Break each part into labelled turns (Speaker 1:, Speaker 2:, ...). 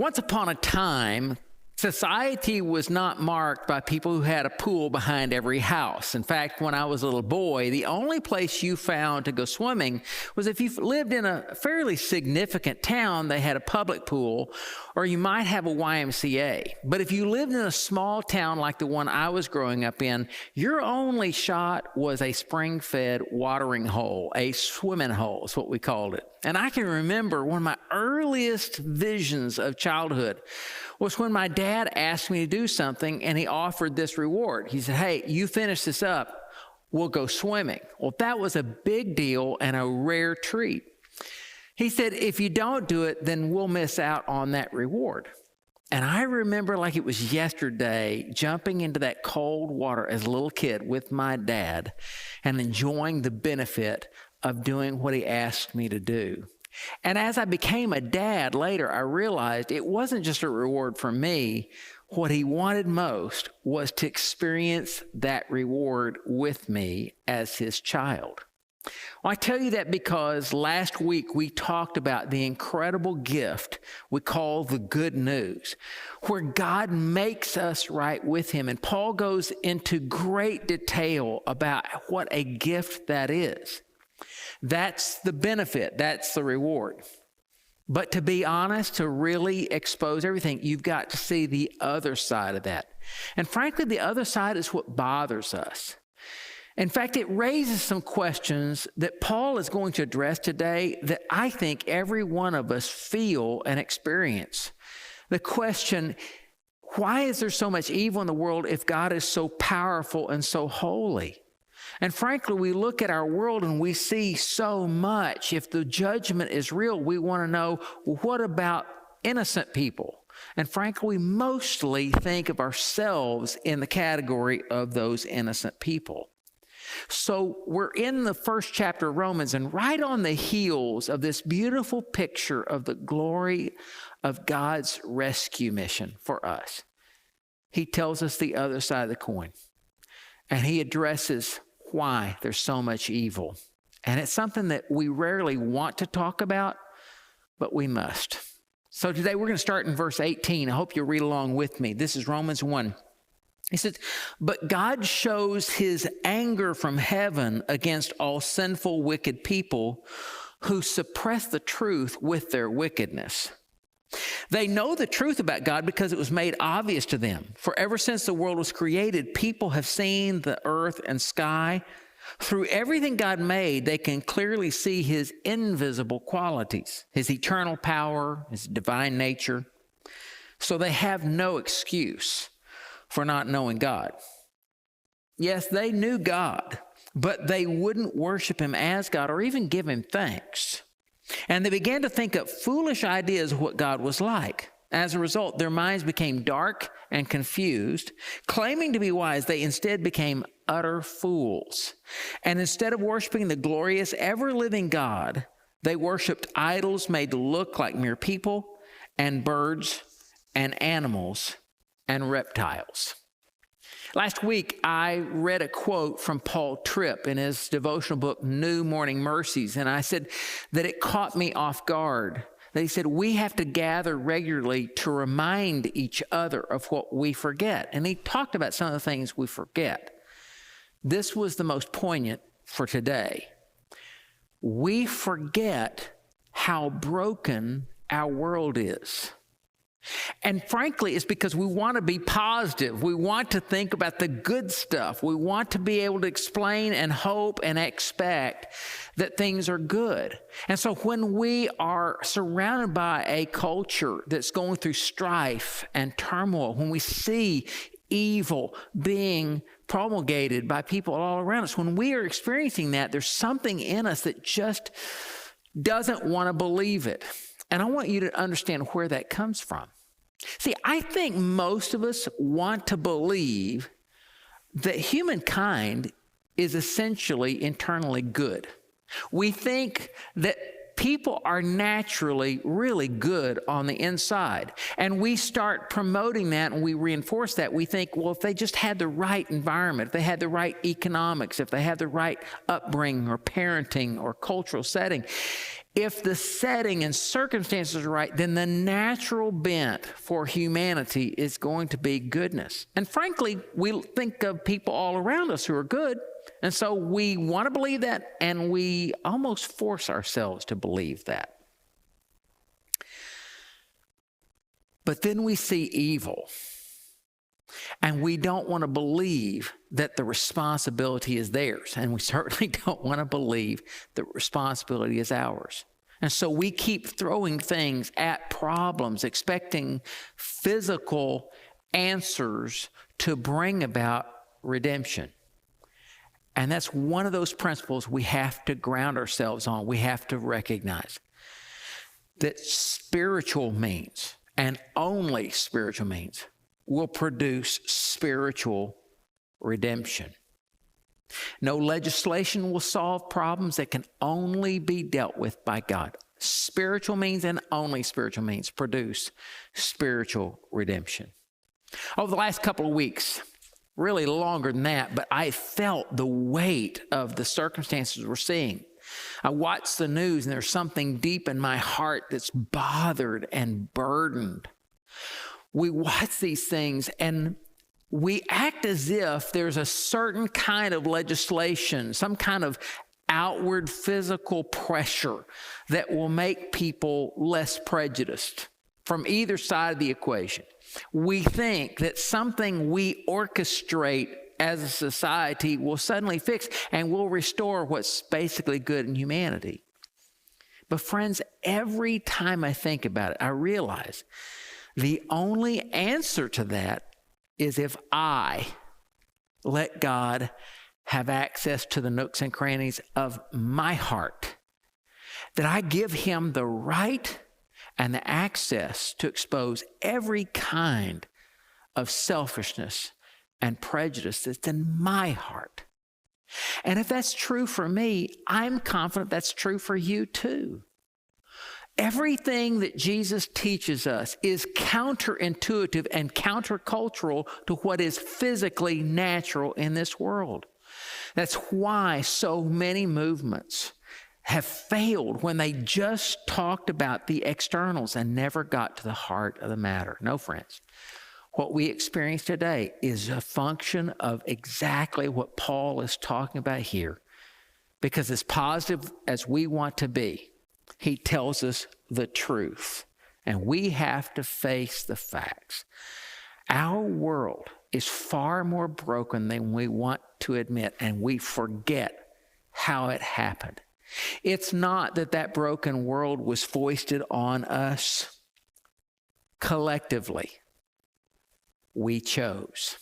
Speaker 1: Once upon a time, society was not marked by people who had a pool behind every house. In fact, when I was a little boy, the only place you found to go swimming was if you lived in a fairly significant town, they had a public pool, or you might have a YMCA. But if you lived in a small town like the one I was growing up in, your only shot was a spring-fed watering hole, a swimming hole is what we called it. And I can remember one of my earliest visions of childhood was when my dad asked me to do something and he offered this reward. He said, "Hey, you finish this up, we'll go swimming." Well, that was a big deal and a rare treat. He said, "If you don't do it, then we'll miss out on that reward." And I remember like it was yesterday, jumping into that cold water as a little kid with my dad and enjoying the benefit of doing what he asked me to do. And as I became a dad later, I realized it wasn't just a reward for me. What he wanted most was to experience that reward with me as his child. Well, I tell you that because last week we talked about the incredible gift we call the good news, where God makes us right with him. And Paul goes into great detail about what a gift that is. That's the benefit. That's the reward. But to be honest, to really expose everything, you've got to see the other side of that. And frankly, the other side is what bothers us. In fact, it raises some questions that Paul is going to address today that I think every one of us feel and experience. The question, why is there so much evil in the world if God is so powerful and so holy? And frankly, we look at our world and we see so much. If the judgment is real, we want to know, well, what about innocent people? And frankly, we mostly think of ourselves in the category of those innocent people. So we're in the first chapter of Romans, and right on the heels of this beautiful picture of the glory of God's rescue mission for us, he tells us the other side of the coin. And he addresses why there's so much evil. And it's something that we rarely want to talk about, but we must. So today we're going to start in verse 18. I hope you'll read along with me. This is Romans 1. He says, "But God shows his anger from heaven against all sinful, wicked people who suppress the truth with their wickedness. They know the truth about God because it was made obvious to them. For ever since the world was created, people have seen the earth and sky. Through everything God made, they can clearly see his invisible qualities, his eternal power, his divine nature. So they have no excuse for not knowing God. Yes, they knew God, but they wouldn't worship him as God or even give him thanks. And they began to think up foolish ideas of what God was like. As a result, their minds became dark and confused. Claiming to be wise, they instead became utter fools. And instead of worshiping the glorious, ever-living God, they worshiped idols made to look like mere people and birds and animals and reptiles." Last week, I read a quote from Paul Tripp in his devotional book, New Morning Mercies, and I said that it caught me off guard. That he said, we have to gather regularly to remind each other of what we forget. And he talked about some of the things we forget. This was the most poignant for today. We forget how broken our world is. And frankly, it's because we want to be positive. We want to think about the good stuff. We want to be able to explain and hope and expect that things are good. And so when we are surrounded by a culture that's going through strife and turmoil, when we see evil being promulgated by people all around us, when we are experiencing that, there's something in us that just doesn't want to believe it. And I want you to understand where that comes from. See, I think most of us want to believe that humankind is essentially internally good. We think that people are naturally really good on the inside. And we start promoting that and we reinforce that. We think, well, if they just had the right environment, if they had the right economics, if they had the right upbringing or parenting or cultural setting, if the setting and circumstances are right, then the natural bent for humanity is going to be goodness. And frankly, we think of people all around us who are good. And so we want to believe that, and we almost force ourselves to believe that. But then we see evil, and we don't want to believe that the responsibility is theirs. And we certainly don't want to believe the responsibility is ours. And so we keep throwing things at problems, expecting physical answers to bring about redemption. And that's one of those principles we have to ground ourselves on. We have to recognize that spiritual means, and only spiritual means, will produce spiritual redemption. No legislation will solve problems that can only be dealt with by God. Spiritual means and only spiritual means produce spiritual redemption. Over the last couple of weeks, really longer than that, but I felt the weight of the circumstances we're seeing. I watched the news, and there's something deep in my heart that's bothered and burdened. We watch these things, and we act as if there's a certain kind of legislation, some kind of outward physical pressure that will make people less prejudiced from either side of the equation. We think that something we orchestrate as a society will suddenly fix and will restore what's basically good in humanity. But friends, every time I think about it, I realize the only answer to that is if I let God have access to the nooks and crannies of my heart, that I give him the right and the access to expose every kind of selfishness and prejudice that's in my heart. And if that's true for me, I'm confident that's true for you too. Everything that Jesus teaches us is counterintuitive and countercultural to what is physically natural in this world. That's why so many movements have failed when they just talked about the externals and never got to the heart of the matter. No, friends. What we experience today is a function of exactly what Paul is talking about here. Because as positive as we want to be, he tells us the truth, and we have to face the facts. Our world is far more broken than we want to admit, and we forget how it happened. It's not that broken world was foisted on us collectively. We chose.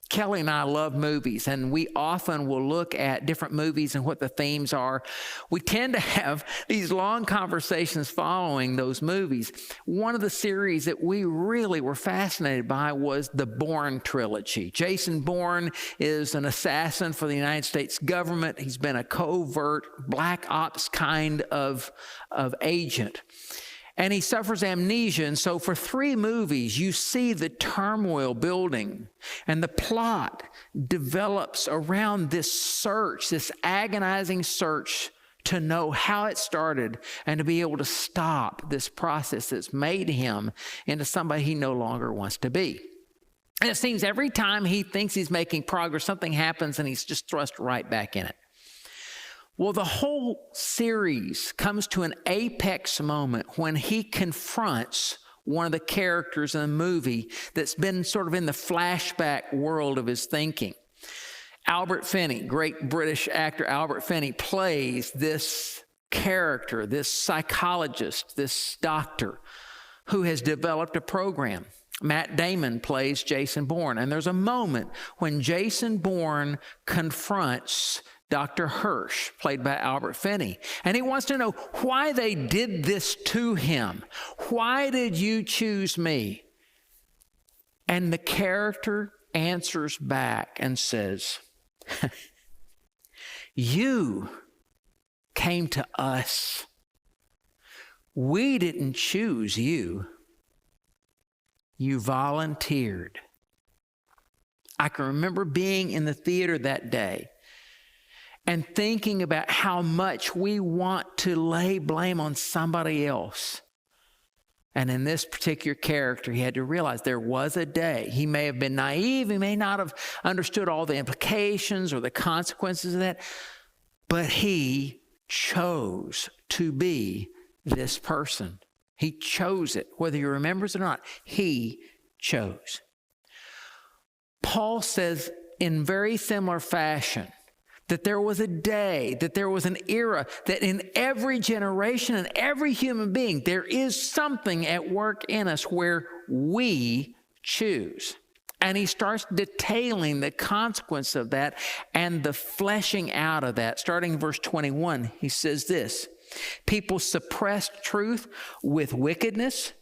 Speaker 1: Kelly and I love movies, and we often will look at different movies and what the themes are. We tend to have these long conversations following those movies. One of the series that we really were fascinated by was the Bourne trilogy. Jason Bourne is an assassin for the United States government. He's been a covert black ops kind of agent. And he suffers amnesia. And so for 3 movies, you see the turmoil building, and the plot develops around this search, this agonizing search to know how it started and to be able to stop this process that's made him into somebody he no longer wants to be. And it seems every time he thinks he's making progress, something happens and he's just thrust right back in it. Well, the whole series comes to an apex moment when he confronts one of the characters in the movie that's been sort of in the flashback world of his thinking. Albert Finney, great British actor Albert Finney, plays this character, this psychologist, this doctor who has developed a program. Matt Damon plays Jason Bourne, and there's a moment when Jason Bourne confronts Dr. Hirsch, played by Albert Finney. And he wants to know why they did this to him. Why did you choose me? And the character answers back and says, you came to us. We didn't choose you. You volunteered. I can remember being in the theater that day and thinking about how much we want to lay blame on somebody else. And in this particular character, he had to realize there was a day. He may have been naive. He may not have understood all the implications or the consequences of that. But he chose to be this person. He chose it. Whether he remembers it or not, he chose. Paul says in very similar fashion that there was a day, that there was an era, that in every generation and every human being, there is something at work in us where we choose. And he starts detailing the consequence of that and the fleshing out of that. Starting in verse 21, he says this: people suppressed truth with wickedness.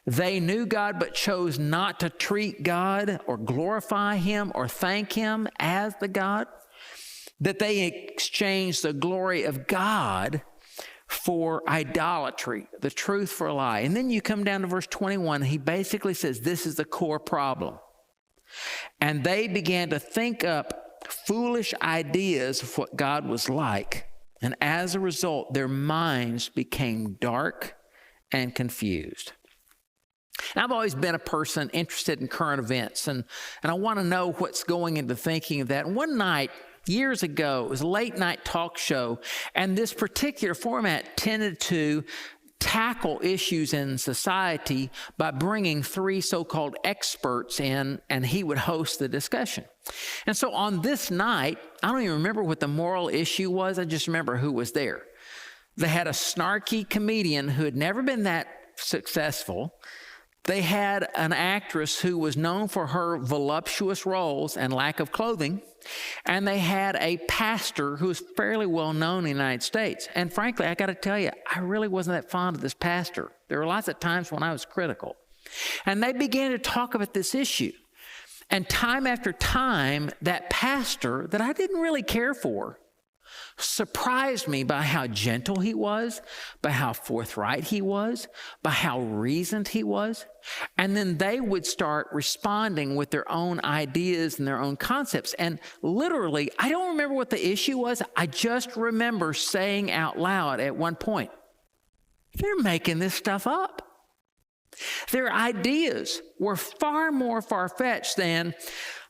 Speaker 1: They knew God but chose not to treat God or glorify him or thank him as the God. That they exchanged the glory of God for idolatry, the truth for a lie. And then you come down to verse 21, he basically says this is the core problem. And they began to think up foolish ideas of what God was like. And as a result, their minds became dark and confused. And I've always been a person interested in current events, and I want to know what's going into thinking of that. And one night, years ago, it was a late night talk show, and this particular format tended to tackle issues in society by bringing three so-called experts in, and he would host the discussion. And so on this night, I don't even remember what the moral issue was. I just remember who was there. They had a snarky comedian who had never been that successful. They had an actress who was known for her voluptuous roles and lack of clothing. And they had a pastor who was fairly well known in the United States. And frankly, I got to tell you, I really wasn't that fond of this pastor. There were lots of times when I was critical. And they began to talk about this issue. And time after time, that pastor that I didn't really care for surprised me by how gentle he was, by how forthright he was, by how reasoned he was. And then they would start responding with their own ideas and their own concepts. And literally, I don't remember what the issue was. I just remember saying out loud at one point, they're making this stuff up. Their ideas were far more far-fetched than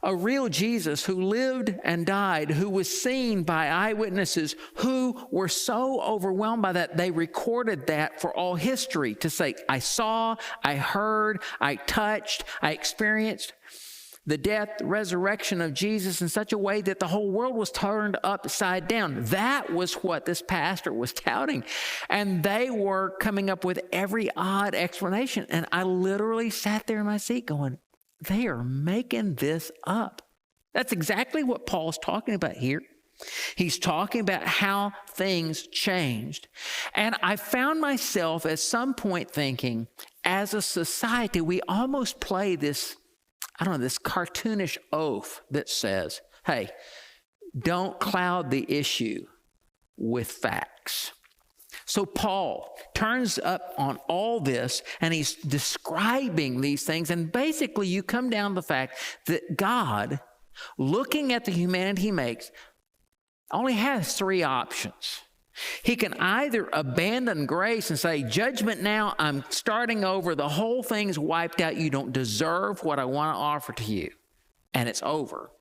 Speaker 1: a real Jesus who lived and died, who was seen by eyewitnesses, who were so overwhelmed by that, they recorded that for all history to say, I saw, I heard, I touched, I experienced the death, the resurrection of Jesus in such a way that the whole world was turned upside down. That was what this pastor was touting. And they were coming up with every odd explanation. And I literally sat there in my seat going, they are making this up. That's exactly what Paul's talking about here. He's talking about how things changed. And I found myself at some point thinking, as a society, we almost play this, this cartoonish oath that says, hey, don't cloud the issue with facts. So Paul turns up on all this, and he's describing these things. And basically, you come down to the fact that God, looking at the humanity he makes, only has three options. He can either abandon grace and say, judgment now, I'm starting over, the whole thing's wiped out, you don't deserve what I want to offer to you, and it's over.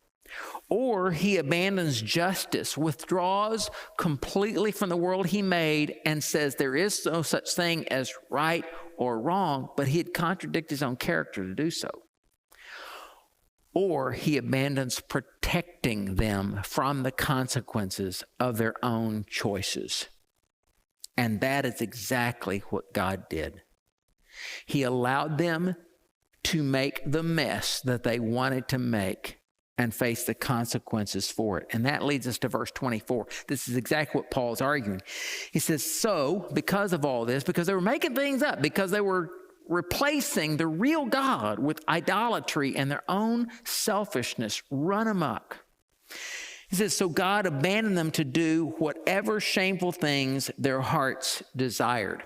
Speaker 1: Or he abandons justice, withdraws completely from the world he made, and says there is no such thing as right or wrong, but he'd contradict his own character to do so. Or he abandons protecting them from the consequences of their own choices. And that is exactly what God did. He allowed them to make the mess that they wanted to make and face the consequences for it. And that leads us to verse 24. This is exactly what Paul's arguing. He says, so because of all this, because they were making things up, because they were replacing the real God with idolatry and their own selfishness run amok. He says, so God abandoned them to do whatever shameful things their hearts desired.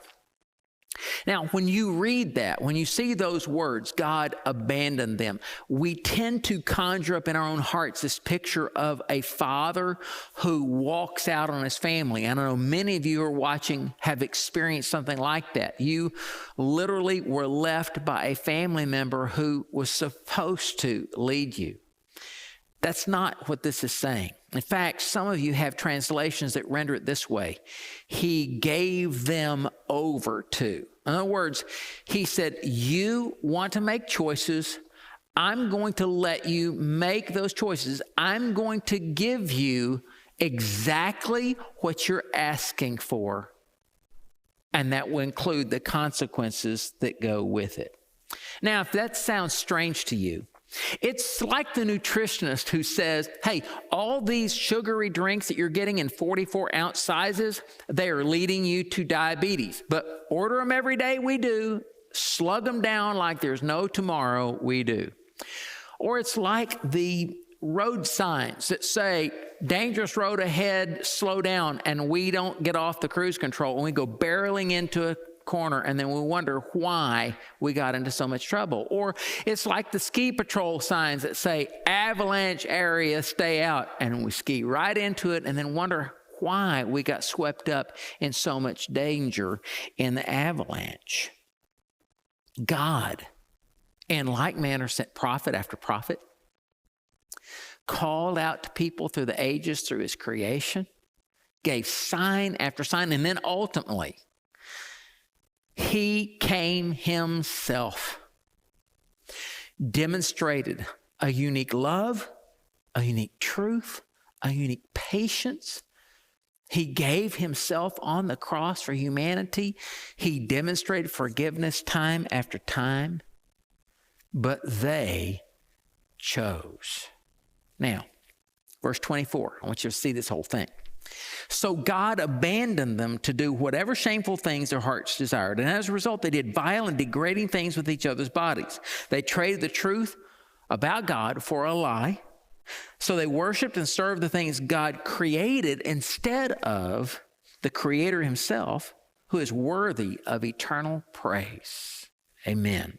Speaker 1: Now, when you read that, when you see those words, God abandoned them, we tend to conjure up in our own hearts this picture of a father who walks out on his family. And I know many of you who are watching have experienced something like that. You literally were left by a family member who was supposed to lead you. That's not what this is saying. In fact, some of you have translations that render it this way: He gave them over to. In other words, he said, you want to make choices. I'm going to let you make those choices. I'm going to give you exactly what you're asking for. And that will include the consequences that go with it. Now, if that sounds strange to you, it's like the nutritionist who says, hey, all these sugary drinks that you're getting in 44-ounce sizes, they are leading you to diabetes. But order them every day, we do. Slug them down like there's no tomorrow, we do. Or it's like the road signs that say, dangerous road ahead, slow down, and we don't get off the cruise control and we go barreling into a corner, and then we wonder why we got into so much trouble. Or it's like the ski patrol signs that say avalanche area, stay out, and we ski right into it and then wonder why we got swept up in so much danger in the avalanche. God, in like manner, sent prophet after prophet, called out to people through the ages, through his creation, gave sign after sign, and then ultimately he came himself, demonstrated a unique love, a unique truth, a unique patience. He gave himself on the cross for humanity. He demonstrated forgiveness time after time, but they chose. Now, verse 24, I want you to see this whole thing. So God abandoned them to do whatever shameful things their hearts desired. And as a result, they did vile and degrading things with each other's bodies. They traded the truth about God for a lie. So they worshiped and served the things God created instead of the Creator himself, who is worthy of eternal praise. Amen.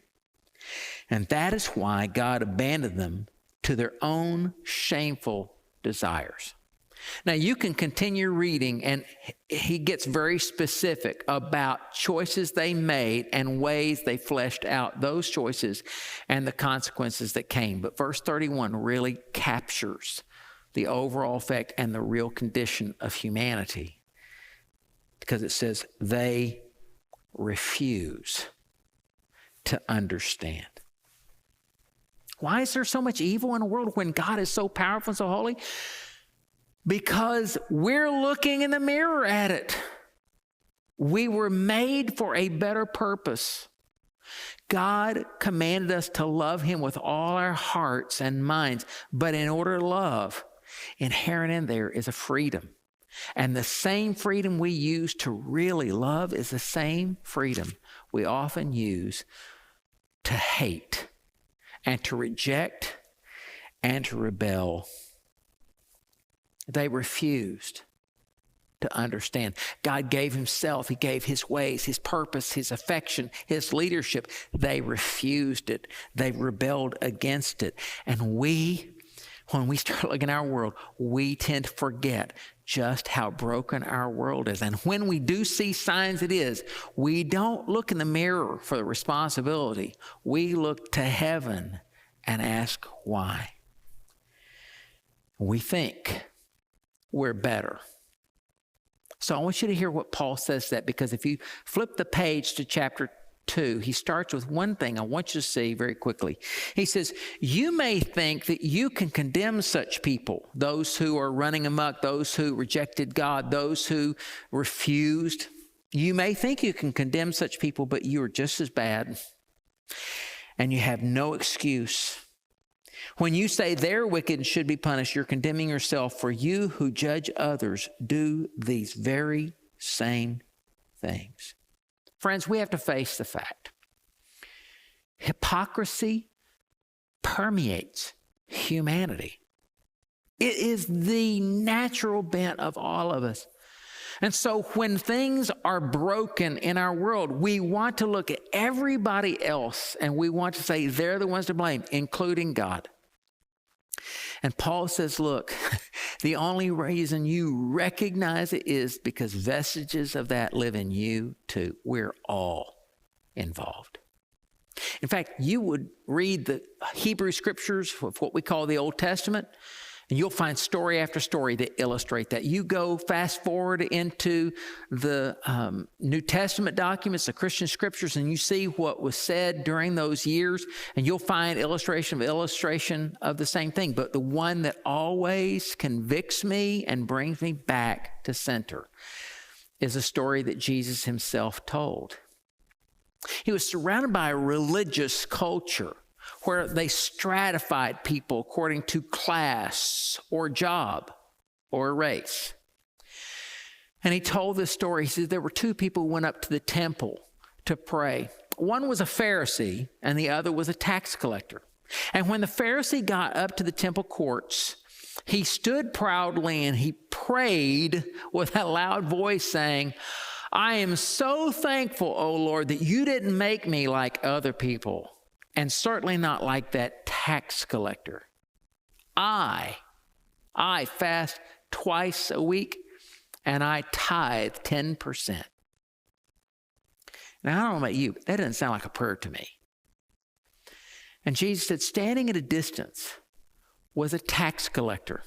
Speaker 1: And that is why God abandoned them to their own shameful desires. Now, you can continue reading, and he gets very specific about choices they made and ways they fleshed out those choices and the consequences that came. But verse 31 really captures the overall effect and the real condition of humanity, because it says they refuse to understand. Why is there so much evil in the world when God is so powerful and so holy? Because we're looking in the mirror at it. We were made for a better purpose. God commanded us to love him with all our hearts and minds. But in order to love, inherent in there is a freedom. And the same freedom we use to really love is the same freedom we often use to hate and to reject and to rebel. They refused to understand. God gave himself. He gave his ways, his purpose, his affection, his leadership. They refused it. They rebelled against it. And when we start looking at our world, we tend to forget just how broken our world is. And when we do see signs it is, we don't look in the mirror for the responsibility. We look to heaven and ask why. We think we're better. So I want you to hear what Paul says that, because if you flip the page to chapter 2, he starts with one thing I want you to see very quickly. He says, you may think that you can condemn such people, those who are running amok, those who rejected God, those who refused. You may think you can condemn such people, but you are just as bad, and you have no excuse. When you say they're wicked and should be punished, you're condemning yourself, for you who judge others do these very same things. Friends, we have to face the fact. Hypocrisy permeates humanity. It is the natural bent of all of us And so when things are broken in our world, we want to look at everybody else and we want to say they're the ones to blame, including God. And Paul says, look, the only reason you recognize it is because vestiges of that live in you too. We're all involved. In fact, you would read the Hebrew scriptures of what we call the Old Testament, and you'll find story after story that illustrate that. You go fast forward into the New Testament documents, the Christian scriptures, and you see what was said during those years, and you'll find illustration of the same thing. But the one that always convicts me and brings me back to center is a story that Jesus himself told. He was surrounded by a religious culture where they stratified people according to class or job or race. And he told this story. He said there were two people who went up to the temple to pray. One was a Pharisee and the other was a tax collector. And when the Pharisee got up to the temple courts, he stood proudly and he prayed with a loud voice saying, I am so thankful, O Lord, that you didn't make me like other people, and certainly not like that tax collector. I fast twice a week, and I tithe 10%. Now, I don't know about you, but that doesn't sound like a prayer to me. And Jesus said, standing at a distance was a tax collector.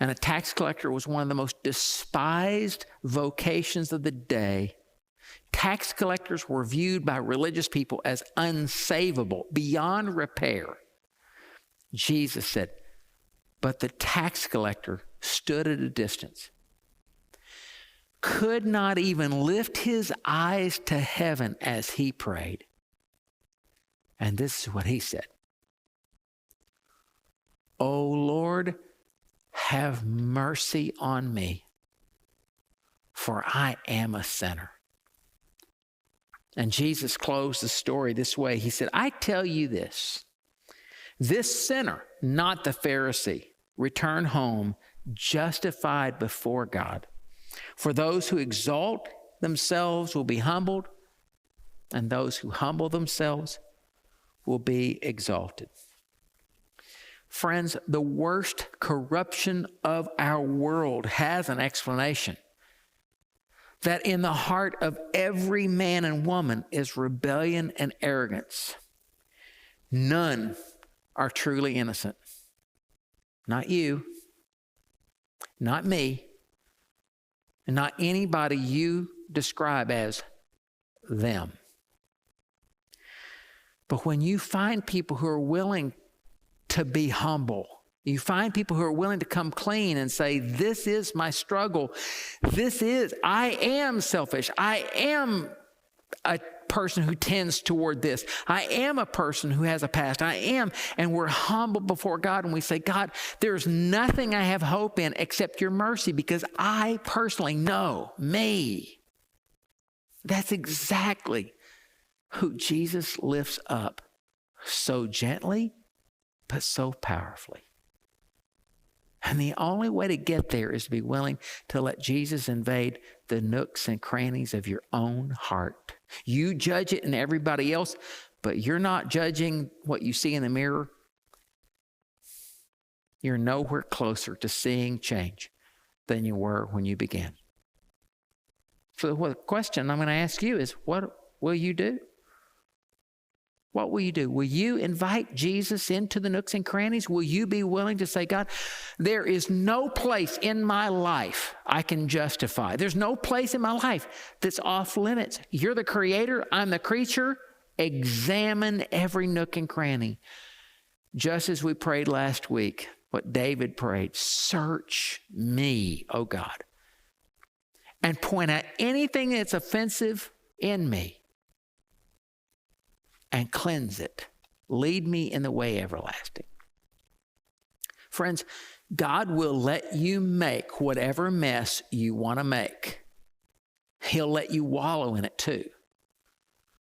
Speaker 1: And a tax collector was one of the most despised vocations of the day. Tax collectors were viewed by religious people as unsavable, beyond repair. Jesus said, but the tax collector stood at a distance, could not even lift his eyes to heaven as he prayed. And this is what he said. O Lord, have mercy on me, for I am a sinner. And Jesus closed the story this way. He said, I tell you this sinner, not the Pharisee, return home justified before God. For those who exalt themselves will be humbled, and those who humble themselves will be exalted. Friends, the worst corruption of our world has an explanation. That in the heart of every man and woman is rebellion and arrogance. None are truly innocent. Not you, not me, and not anybody you describe as them. But when you find people who are willing to be humble, you find people who are willing to come clean and say, this is my struggle. I am selfish. I am a person who tends toward this. I am a person who has a past. And we're humble before God and we say, God, there's nothing I have hope in except your mercy because I personally know me. That's exactly who Jesus lifts up so gently, but so powerfully. And the only way to get there is to be willing to let Jesus invade the nooks and crannies of your own heart. You judge it in everybody else, but you're not judging what you see in the mirror. You're nowhere closer to seeing change than you were when you began. So the question I'm going to ask you is, what will you do? What will you do? Will you invite Jesus into the nooks and crannies? Will you be willing to say, God, there is no place in my life I can justify. There's no place in my life that's off limits. You're the creator. I'm the creature. Examine every nook and cranny. Just as we prayed last week, what David prayed, search me, O God, and point out anything that's offensive in me. And cleanse it. Lead me in the way everlasting. Friends, God will let you make whatever mess you want to make. He'll let you wallow in it too.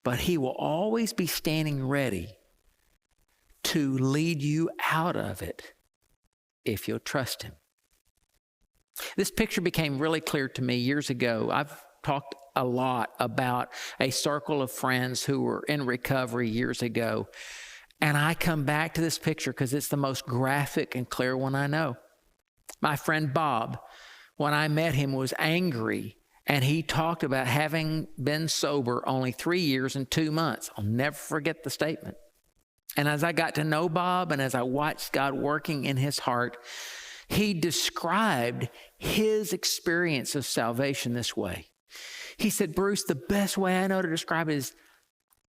Speaker 1: But he will always be standing ready to lead you out of it if you'll trust him. This picture became really clear to me years ago. I've talked a lot about a circle of friends who were in recovery years ago. And I come back to this picture because it's the most graphic and clear one I know. My friend Bob, when I met him, was angry, and he talked about having been sober only 3 years and 2 months. I'll never forget the statement. And as I got to know Bob and as I watched God working in his heart, he described his experience of salvation this way. He said, Bruce, the best way I know to describe it is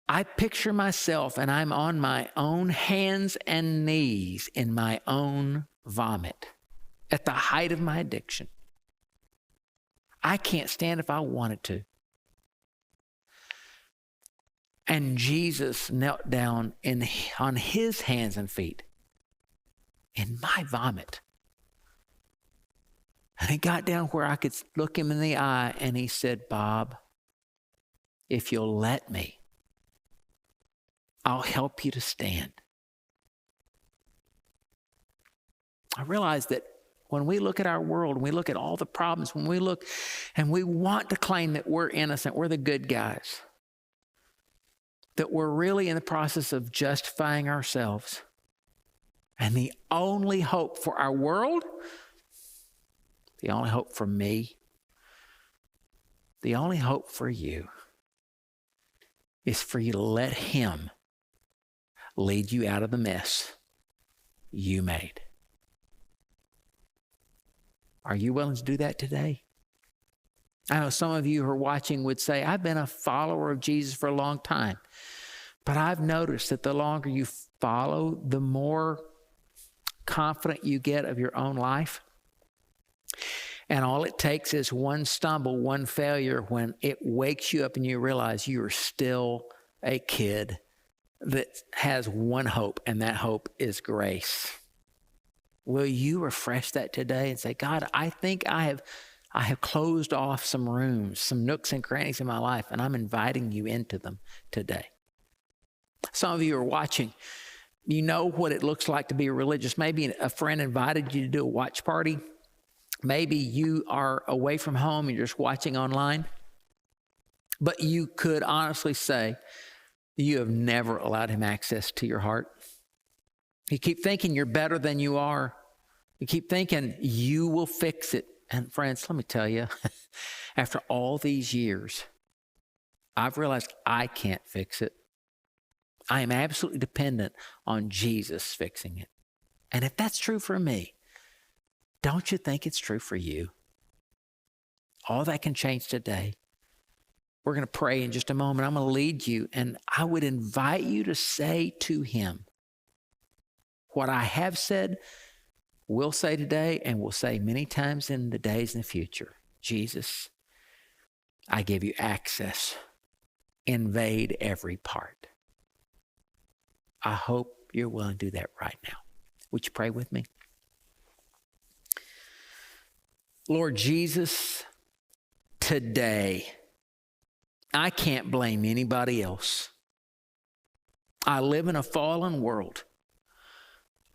Speaker 1: I picture myself and I'm on my own hands and knees in my own vomit at the height of my addiction. I can't stand if I wanted to. And Jesus knelt down on his hands and feet in my vomit. And he got down where I could look him in the eye, and he said, Bob, if you'll let me, I'll help you to stand. I realize that when we look at our world, when we look at all the problems, when we look and we want to claim that we're innocent, we're the good guys, that we're really in the process of justifying ourselves. And the only hope for our world, the only hope for me, the only hope for you is for you to let him lead you out of the mess you made. Are you willing to do that today? I know some of you who are watching would say, I've been a follower of Jesus for a long time. But I've noticed that the longer you follow, the more confident you get of your own life. And all it takes is one stumble, one failure, when it wakes you up and you realize you are still a kid that has one hope, and that hope is grace. Will you refresh that today and say, God, I think I have closed off some rooms, some nooks and crannies in my life, and I'm inviting you into them today. Some of you are watching. You know what it looks like to be religious. Maybe a friend invited you to do a watch party. Maybe you are away from home and you're just watching online. But you could honestly say you have never allowed him access to your heart. You keep thinking you're better than you are. You keep thinking you will fix it. And friends, let me tell you, after all these years, I've realized I can't fix it. I am absolutely dependent on Jesus fixing it. And if that's true for me, don't you think it's true for you? All that can change today. We're going to pray in just a moment. I'm going to lead you, and I would invite you to say to him what I have said, will say today, and will say many times in the days in the future. Jesus, I give you access. Invade every part. I hope you're willing to do that right now. Would you pray with me? Lord Jesus, today, I can't blame anybody else. I live in a fallen world,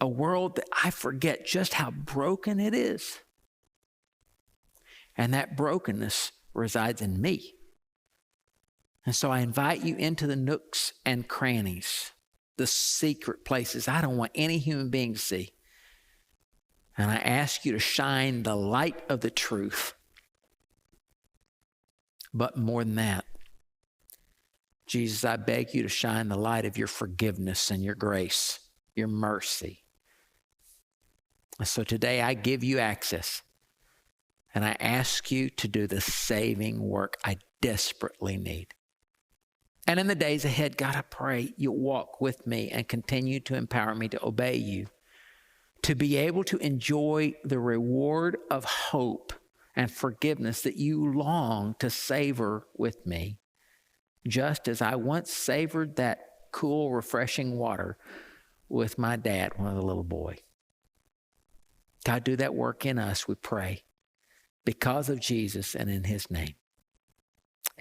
Speaker 1: a world that I forget just how broken it is. And that brokenness resides in me. And so I invite you into the nooks and crannies, the secret places I don't want any human being to see. And I ask you to shine the light of the truth. But more than that, Jesus, I beg you to shine the light of your forgiveness and your grace, your mercy. And so today I give you access, and I ask you to do the saving work I desperately need. And in the days ahead, God, I pray you'll walk with me and continue to empower me to obey you, to be able to enjoy the reward of hope and forgiveness that you long to savor with me, just as I once savored that cool, refreshing water with my dad when I was a little boy. God, do that work in us, we pray, because of Jesus and in his name.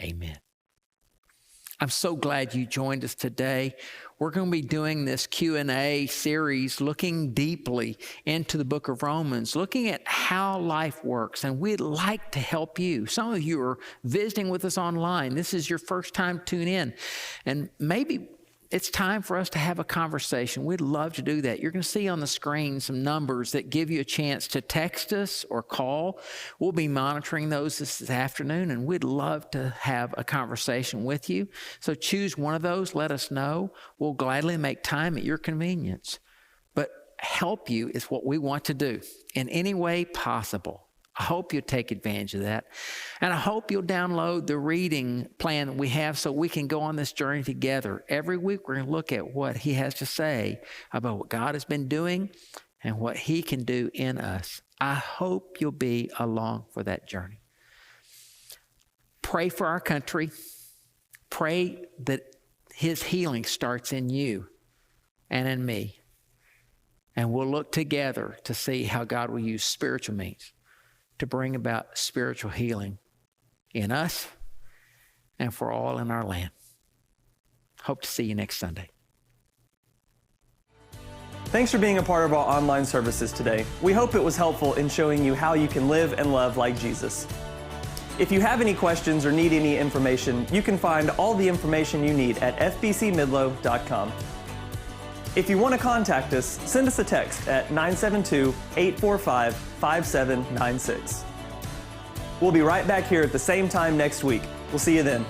Speaker 1: Amen. I'm so glad you joined us today. We're going to be doing this Q&A series looking deeply into the book of Romans, looking at how life works, and we'd like to help you. Some of you are visiting with us online. This is your first time tuning in, and maybe it's time for us to have a conversation. We'd love to do that. You're going to see on the screen some numbers that give you a chance to text us or call. We'll be monitoring those this afternoon, and we'd love to have a conversation with you. So choose one of those. Let us know. We'll gladly make time at your convenience. But help you is what we want to do in any way possible. I hope you'll take advantage of that. And I hope you'll download the reading plan that we have so we can go on this journey together. Every week we're going to look at what he has to say about what God has been doing and what he can do in us. I hope you'll be along for that journey. Pray for our country. Pray that his healing starts in you and in me. And we'll look together to see how God will use spiritual means to bring about spiritual healing in us and for all in our land. Hope to see you next Sunday.
Speaker 2: Thanks for being a part of our online services today. We hope it was helpful in showing you how you can live and love like Jesus. If you have any questions or need any information, you can find all the information you need at fbcmidlow.com. If you want to contact us, send us a text at 972-845-5796. We'll be right back here at the same time next week. We'll see you then.